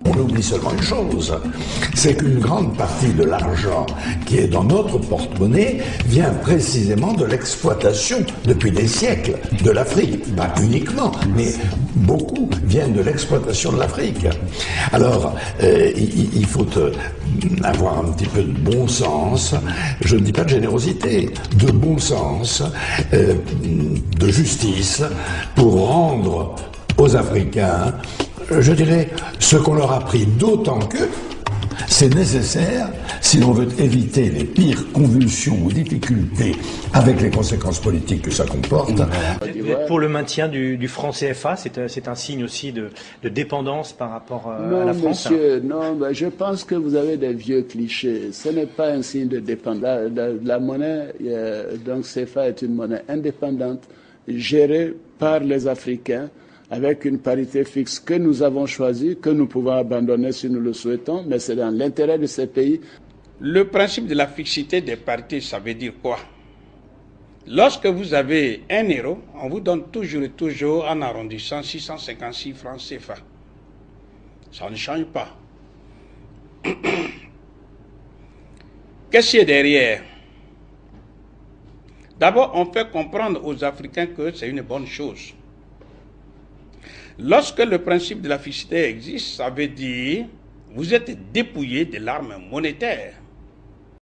On oublie seulement une chose, c'est qu'une grande partie de l'argent qui est dans notre porte-monnaie vient précisément de l'exploitation, depuis des siècles, de l'Afrique. Pas uniquement, mais beaucoup viennent de l'exploitation de l'Afrique. Alors, il faut avoir un petit peu de bon sens, je ne dis pas de générosité, de bon sens, de justice, pour rendre aux Africains, je dirais, ce qu'on leur a pris, d'autant que c'est nécessaire si l'on veut éviter les pires convulsions ou difficultés avec les conséquences politiques que ça comporte. Pour le maintien du franc CFA, c'est un signe aussi de dépendance par rapport à la France. Non, monsieur, non, ben, je pense que vous avez des vieux clichés. Ce n'est pas un signe de dépendance. La monnaie, donc CFA est une monnaie indépendante, gérée par les Africains, avec une parité fixe que nous avons choisie, que nous pouvons abandonner si nous le souhaitons, mais c'est dans l'intérêt de ces pays. Le principe de la fixité des parités, ça veut dire quoi? Lorsque vous avez 1 euro, on vous donne toujours en arrondissant 656 francs CFA. Ça ne change pas. Qu'est-ce qu'il y a derrière? D'abord, on fait comprendre aux Africains que c'est une bonne chose. Lorsque le principe de la fixité existe, ça veut dire que vous êtes dépouillé de l'arme monétaire.